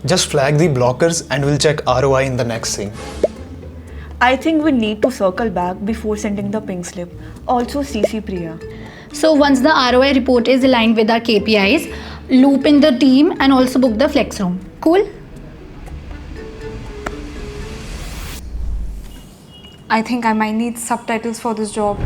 Just flag the blockers and we'll check ROI in the next thing. I think we need to circle back before sending the pink slip. Also CC Priya. So once the ROI report is aligned with our KPIs, loop in the team and also book the flex room. Cool? I think I might need subtitles for this job.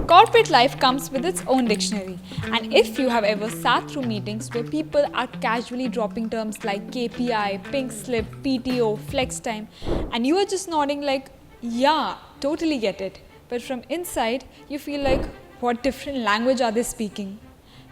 Corporate life comes with its own dictionary, and if you have ever sat through meetings where people are casually dropping terms like KPI, pink slip, PTO, flex time, and you are just nodding like, yeah, totally get it, but from inside you feel like, what different language are they speaking?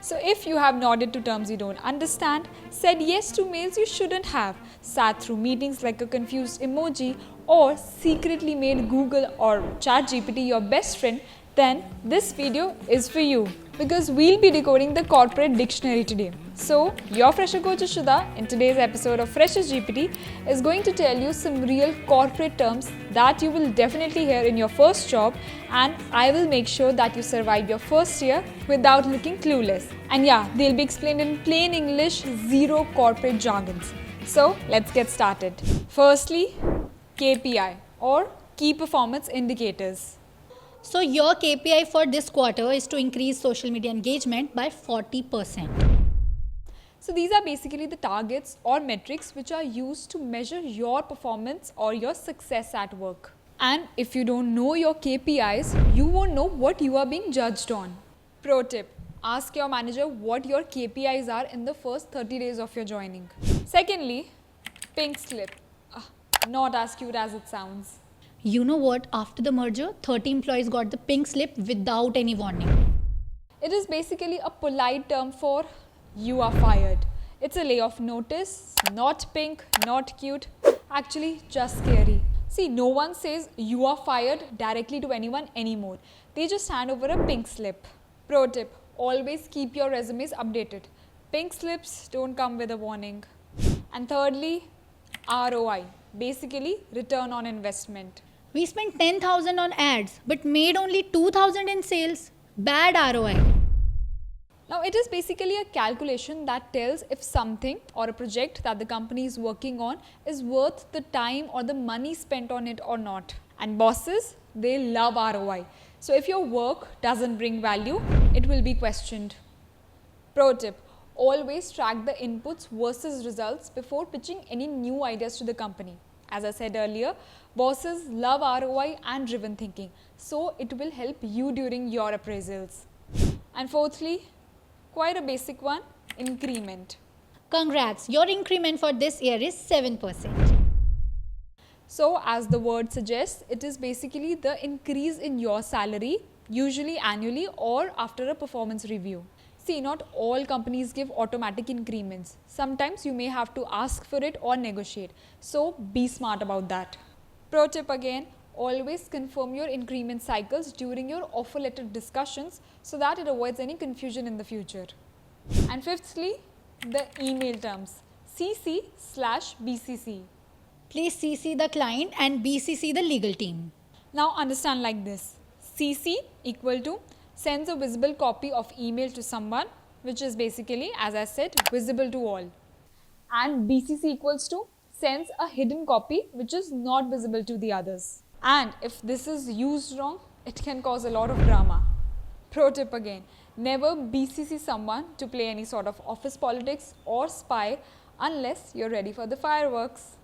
So if you have nodded to terms you don't understand, said yes to mails you shouldn't have, sat through meetings like a confused emoji, or secretly made Google or ChatGPT your best friend, then this video is for you, because we'll be decoding the corporate dictionary today. So your fresher coach Ishudha in today's episode of Freshers GPT is going to tell you some real corporate terms that you will definitely hear in your first job, and I will make sure that you survive your first year without looking clueless. And yeah, they'll be explained in plain English, zero corporate jargons. So let's get started. Firstly, KPI or Key Performance Indicators. So your KPI for this quarter is to increase social media engagement by 40%. So these are basically the targets or metrics which are used to measure your performance or your success at work. And if you don't know your KPIs, you won't know what you are being judged on. Pro tip: ask your manager what your KPIs are in the first 30 days of your joining. Secondly, pink slip. Not as cute as it sounds. You know what? After the merger, 30 employees got the pink slip without any warning. It is basically a polite term for you are fired. It's a layoff notice, not pink, not cute, actually just scary. See, no one says you are fired directly to anyone anymore. They just hand over a pink slip. Pro tip: always keep your resumes updated. Pink slips don't come with a warning. And thirdly, ROI, basically return on investment. We spent 10,000 on ads but made only 2,000 in sales. Bad ROI. Now it is basically a calculation that tells if something or a project that the company is working on is worth the time or the money spent on it or not. And bosses, they love ROI. So if your work doesn't bring value, it will be questioned. Pro tip: always track the inputs versus results before pitching any new ideas to the company. As I said earlier, bosses love ROI and driven thinking, so it will help you during your appraisals. And fourthly, quite a basic one, increment. Congrats, your increment for this year is 7%. So as the word suggests, it is basically the increase in your salary, usually annually or after a performance review. See, not all companies give automatic increments. Sometimes you may have to ask for it or negotiate. So be smart about that. Pro tip again, always confirm your increment cycles during your offer letter discussions so that it avoids any confusion in the future. And fifthly, the email terms, CC/BCC. Please CC the client and BCC the legal team. Now understand like this: CC equal to sends a visible copy of email to someone, which is basically, as I said, visible to all. And BCC equals to sends a hidden copy, which is not visible to the others. And if this is used wrong, it can cause a lot of drama. Pro tip again, never BCC someone to play any sort of office politics or spy unless you're ready for the fireworks.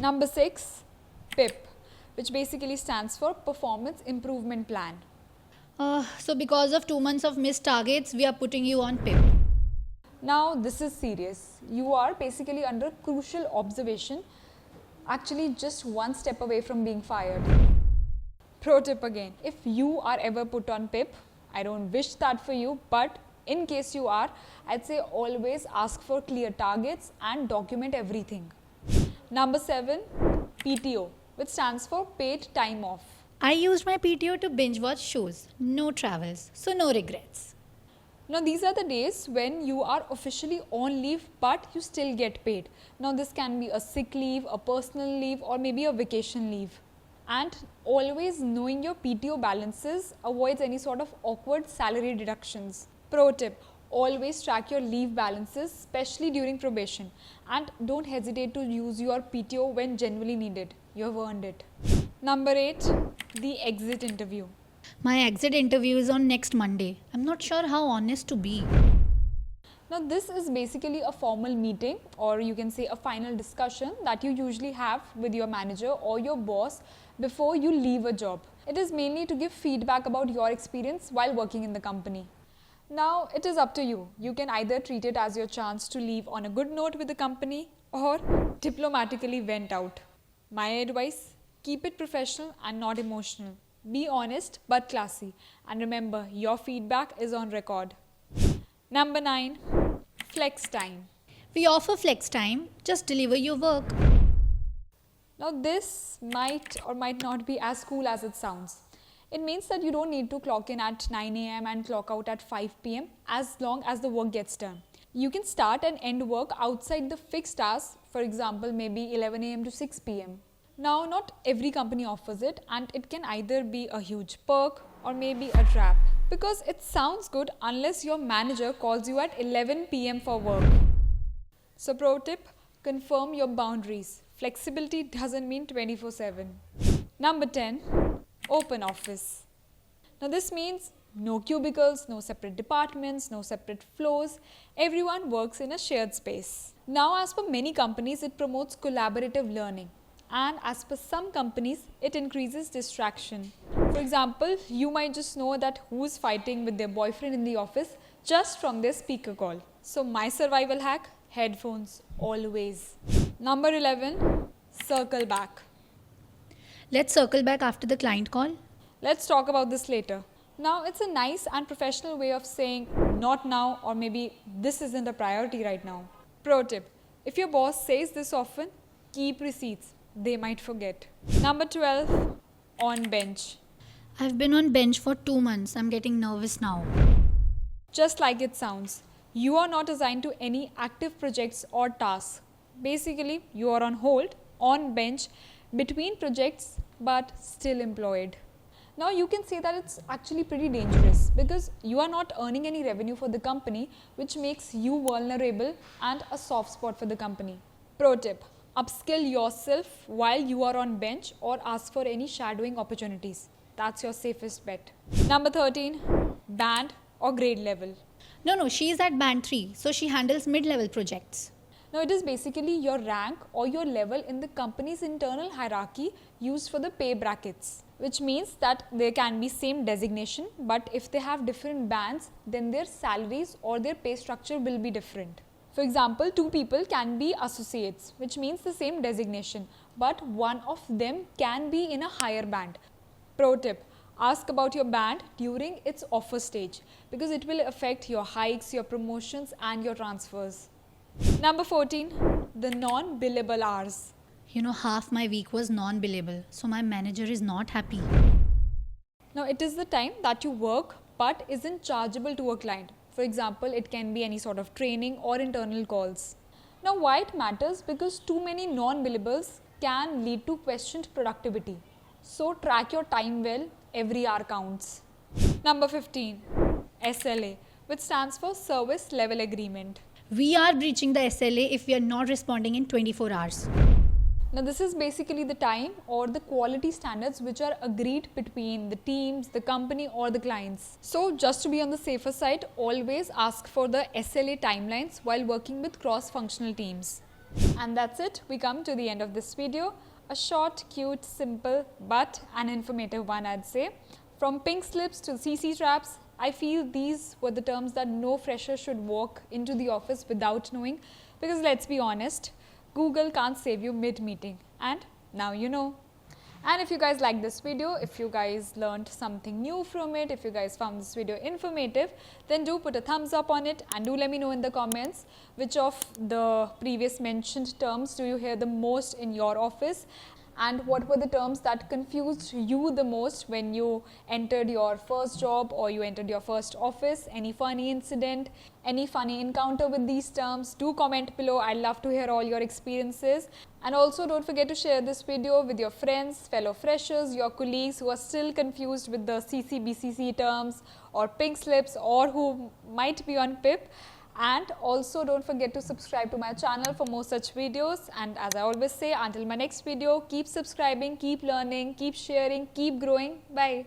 Number 6, PIP, which basically stands for Performance Improvement Plan. So because of 2 months of missed targets, we are putting you on PIP. Now this is serious. You are basically under crucial observation, actually just one step away from being fired. Pro tip again, if you are ever put on PIP, I don't wish that for you, but in case you are, I'd say always ask for clear targets and document everything. Number 7, PTO, which stands for paid time off. I used my PTO to binge watch shows. No travels, so no regrets. Now these are the days when you are officially on leave but you still get paid. Now this can be a sick leave, a personal leave, or maybe a vacation leave. And always knowing your PTO balances avoids any sort of awkward salary deductions. Pro tip, Always track your leave balances, especially during probation, and don't hesitate to use your PTO when genuinely needed. You have earned it. Number 8, the exit interview. My exit interview is on next Monday. I'm not sure how honest to be. Now this is basically a formal meeting, or you can say a final discussion that you usually have with your manager or your boss before you leave a job. It is mainly to give feedback about your experience while working in the company. Now it is up to you. You can either treat it as your chance to leave on a good note with the company or diplomatically vent out. My advice, keep it professional and not emotional. Be honest but classy, and remember, your feedback is on record. Number 9, flex time. We offer flex time, just deliver your work. Now this might or might not be as cool as it sounds. It means that you don't need to clock in at 9 a.m. and clock out at 5 p.m. as long as the work gets done. You can start and end work outside the fixed hours, for example maybe 11 a.m. to 6 p.m. Now not every company offers it, and it can either be a huge perk or maybe a trap, because it sounds good unless your manager calls you at 11 p.m. for work. So pro tip, confirm your boundaries. Flexibility doesn't mean 24/7. Number 10, open office. Now this means no cubicles, no separate departments, no separate floors. Everyone works in a shared space. Now as per many companies, it promotes collaborative learning. And as per some companies, it increases distraction. For example, you might just know that who's fighting with their boyfriend in the office just from their speaker call. So my survival hack, headphones always. Number 11, circle back. Let's circle back after the client call. Let's talk about this later. Now it's a nice and professional way of saying not now, or maybe this isn't a priority right now. Pro tip, if your boss says this often, keep receipts. They might forget. Number 12, on bench. I've been on bench for 2 months. I'm getting nervous now. Just like it sounds, you are not assigned to any active projects or tasks. Basically, you are on hold, on bench, between projects, but still employed. Now you can say that it's actually pretty dangerous because you are not earning any revenue for the company, which makes you vulnerable and a soft spot for the company. Pro tip, upskill yourself while you are on bench or ask for any shadowing opportunities. That's your safest bet. Number 13, band or grade level. No, she's at band 3, so she handles mid-level projects. Now it is basically your rank or your level in the company's internal hierarchy used for the pay brackets, which means that there can be same designation, but if they have different bands, then their salaries or their pay structure will be different. For example, 2 people can be associates, which means the same designation, but one of them can be in a higher band. Pro tip, ask about your band during its offer stage because it will affect your hikes, your promotions and your transfers. Number 14, the non-billable hours. You know, half my week was non-billable, so my manager is not happy. Now it is the time that you work but isn't chargeable to a client. For example, it can be any sort of training or internal calls. Now why it matters? Because too many non-billables can lead to questioned productivity. So track your time well, every hour counts. Number 15, SLA, which stands for Service Level Agreement. We are breaching the SLA if we are not responding in 24 hours. Now this is basically the time or the quality standards which are agreed between the teams, the company or the clients. So just to be on the safer side, always ask for the SLA timelines while working with cross-functional teams. And that's it. We come to the end of this video. A short, cute, simple but an informative one, I'd say. From pink slips to CC traps, I feel these were the terms that no fresher should walk into the office without knowing, because let's be honest, Google can't save you mid-meeting, and now you know. And if you guys like this video, if you guys learned something new from it, if you guys found this video informative, then do put a thumbs up on it and do let me know in the comments which of the previous mentioned terms do you hear the most in your office. and what were the terms that confused you the most when you entered your first job or you entered your first office. Any funny incident, any funny encounter with these terms, do comment below. I'd love to hear all your experiences. And also don't forget to share this video with your friends, fellow freshers, your colleagues who are still confused with the CC/BCC terms or pink slips, or who might be on PIP. And also don't forget to subscribe to my channel for more such videos. And as I always say, until my next video, keep subscribing, keep learning, keep sharing, keep growing. Bye.